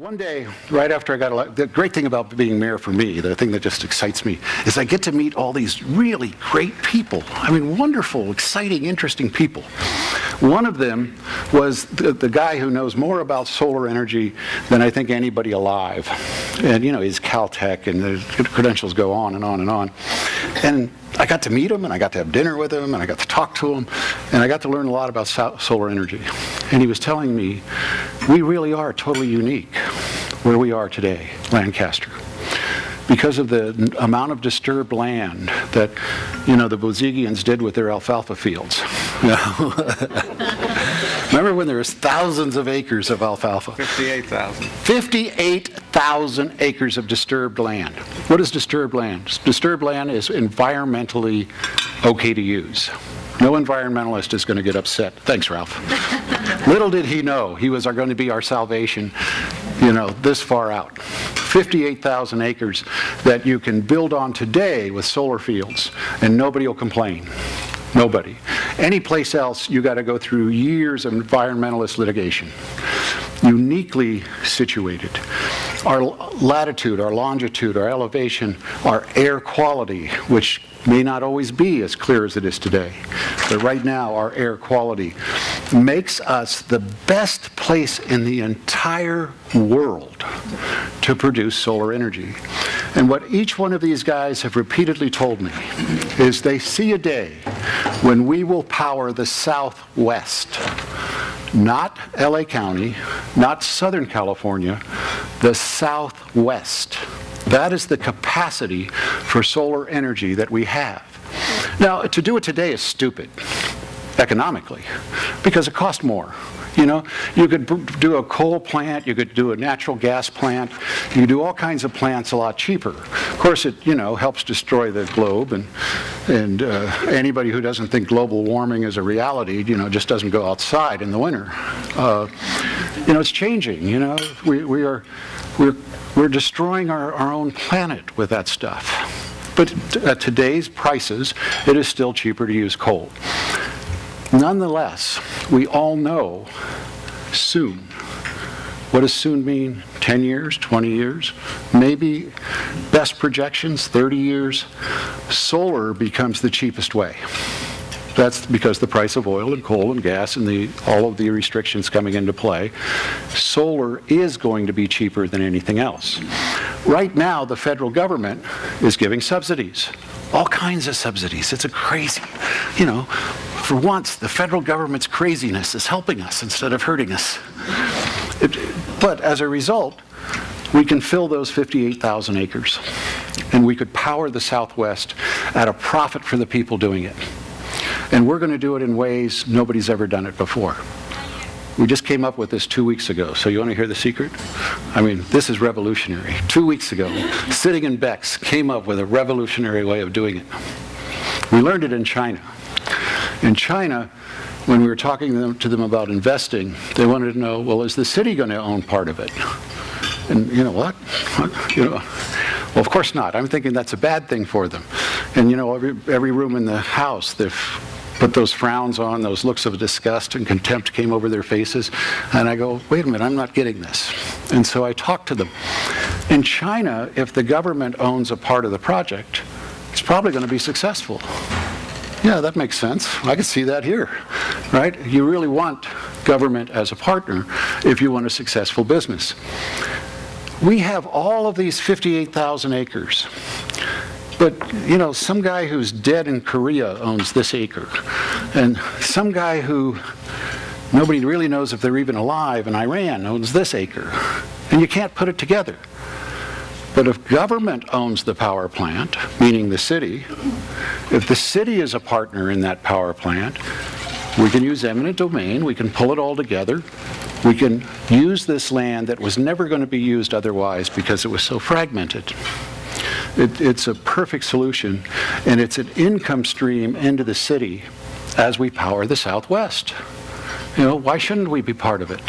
One day, right after I got elected, the great thing about being mayor for me, the thing that just excites me, is I get to meet all these really great people. I mean, wonderful, exciting, interesting people. One of them was the guy who knows more about solar energy than I think anybody alive. And, you know, he's Caltech, and the credentials go on and on and on. And I got to meet him, and I got to have dinner with him, and I got to talk to him, and I got to learn a lot about solar energy. And he was telling me, we really are totally unique where we are today, Lancaster, because of the amount of disturbed land that, you know, the Bozigians did with their alfalfa fields. Remember when there was thousands of acres of alfalfa? 58,000. 58,000 acres of disturbed land. What is disturbed land? Disturbed land is environmentally okay to use. No environmentalist is going to get upset. Thanks, Ralph. Little did he know he was going to be our salvation, you know, this far out. 58,000 acres that you can build on today with solar fields, and nobody will complain. Nobody. Any place else, you got to go through years of environmentalist litigation. Uniquely situated. Our latitude, our longitude, our elevation, our air quality, which may not always be as clear as it is today, but right now our air quality makes us the best place in the entire world to produce solar energy. And what each one of these guys have repeatedly told me is they see a day when we will power the Southwest. Not LA County, not Southern California, the Southwest. That is the capacity for solar energy that we have. Now, to do it today is stupid, economically, because it costs more. You know, you could do a coal plant, you could do a natural gas plant, you could do all kinds of plants a lot cheaper. Of course, it, you know, helps destroy the globe, and anybody who doesn't think global warming is a reality, you know, just doesn't go outside in the winter. You know, it's changing, you know, we're destroying our own planet with that stuff. But at today's prices, it is still cheaper to use coal. Nonetheless, we all know soon. What does soon mean? 10 years, 20 years? Maybe best projections, 30 years. Solar becomes the cheapest way. That's because the price of oil and coal and gas and all of the restrictions coming into play. Solar is going to be cheaper than anything else. Right now, the federal government is giving subsidies. All kinds of subsidies. It's a crazy, you know, for once, the federal government's craziness is helping us instead of hurting us. But as a result, we can fill those 58,000 acres, and we could power the Southwest at a profit for the people doing it. And we're going to do it in ways nobody's ever done it before. We just came up with this 2 weeks ago, so you want to hear the secret? I mean, this is revolutionary. 2 weeks ago, sitting in Beck's came up with a revolutionary way of doing it. We learned it in China. In China, when we were talking to them about investing, they wanted to know, well, is the city going to own part of it? And you know what? You know, well, of course not. I'm thinking that's a bad thing for them. And you know, every room in the house, they've put those frowns on, those looks of disgust and contempt came over their faces. And I go, wait a minute, I'm not getting this. And so I talked to them. In China, if the government owns a part of the project, it's probably going to be successful. Yeah, that makes sense. I can see that here, right? You really want government as a partner if you want a successful business. We have all of these 58,000 acres. But, you know, some guy who's dead in Korea owns this acre. And some guy who nobody really knows if they're even alive in Iran owns this acre. And you can't put it together. But if government owns the power plant, meaning the city, if the city is a partner in that power plant, we can use eminent domain, we can pull it all together, we can use this land that was never going to be used otherwise because it was so fragmented. It's a perfect solution, and it's an income stream into the city as we power the Southwest. You know, why shouldn't we be part of it?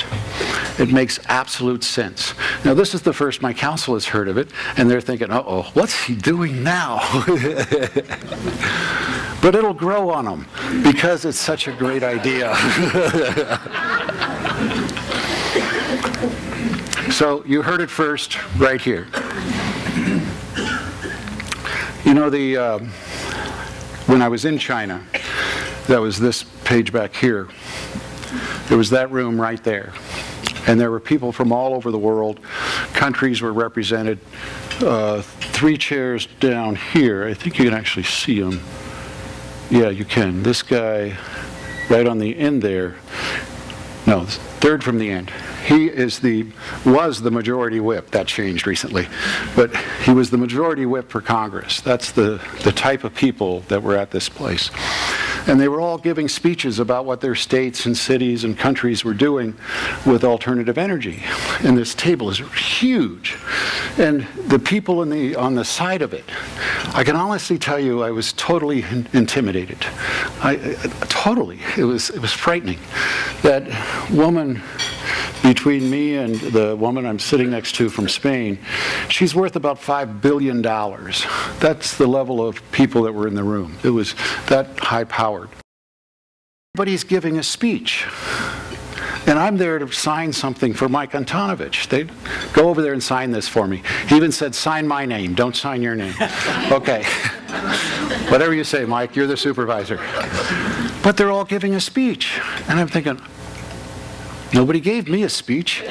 It makes absolute sense. Now, this is the first my council has heard of it, and they're thinking, uh-oh, what's he doing now? But it'll grow on them because it's such a great idea. So you heard it first right here. You know, when I was in China, that was this page back here. There was that room right there. And there were people from all over the world. Countries were represented. 3 chairs down here. I think you can actually see them. Yeah, you can. This guy right on the end there. No, third from the end. He was the majority whip. That changed recently. But he was the majority whip for Congress. That's the type of people that were at this place. And they were all giving speeches about what their states and cities and countries were doing with alternative energy. And this table is huge. And the people on the side of it, I can honestly tell you I was totally intimidated. Totally. It was frightening. That woman between me and the woman I'm sitting next to from Spain, she's worth about $5 billion. That's the level of people that were in the room. It was that high-powered. Everybody's giving a speech. And I'm there to sign something for Mike Antonovich. They go over there and sign this for me. He even said, sign my name, don't sign your name. Okay. Whatever you say, Mike, you're the supervisor. But they're all giving a speech. And I'm thinking, nobody gave me a speech.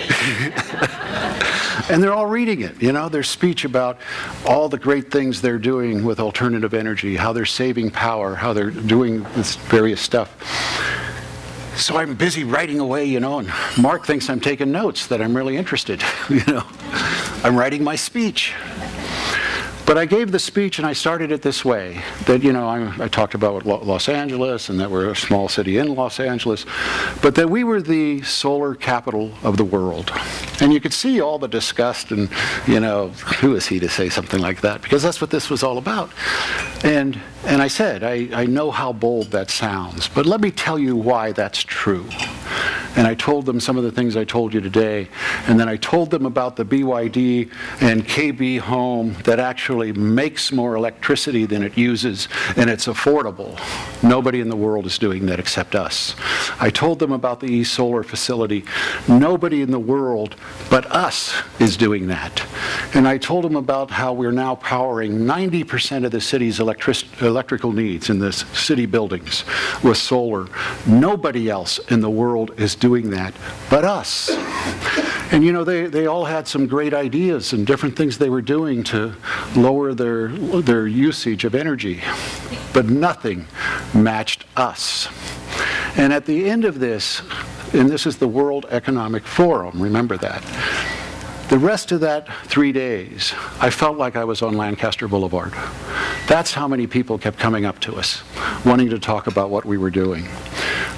And they're all reading it, you know, their speech about all the great things they're doing with alternative energy, how they're saving power, how they're doing this various stuff. So I'm busy writing away, you know, and Mark thinks I'm taking notes, that I'm really interested, you know. I'm writing my speech. But I gave the speech and I started it this way, that, you know, I talked about Los Angeles and that we're a small city in Los Angeles, but that we were the solar capital of the world. And you could see all the disgust and, you know, who is he to say something like that? Because that's what this was all about. And I said, I know how bold that sounds, but let me tell you why that's true. And I told them some of the things I told you today. And then I told them about the BYD and KB home that actually makes more electricity than it uses, and it's affordable. Nobody in the world is doing that except us. I told them about the e-solar facility. Nobody in the world but us is doing that. And I told them about how we're now powering 90% of the city's electrical needs in the city buildings with solar. Nobody else in the world is doing that but us. And you know, they all had some great ideas and different things they were doing to lower their usage of energy, but nothing matched us. And at the end of this, and this is the World Economic Forum, remember that. The rest of that 3 days, I felt like I was on Lancaster Boulevard. That's how many people kept coming up to us, wanting to talk about what we were doing.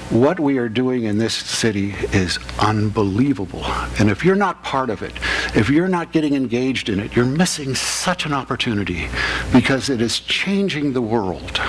What we are doing in this city is unbelievable. And if you're not part of it, if you're not getting engaged in it, you're missing such an opportunity, because it is changing the world.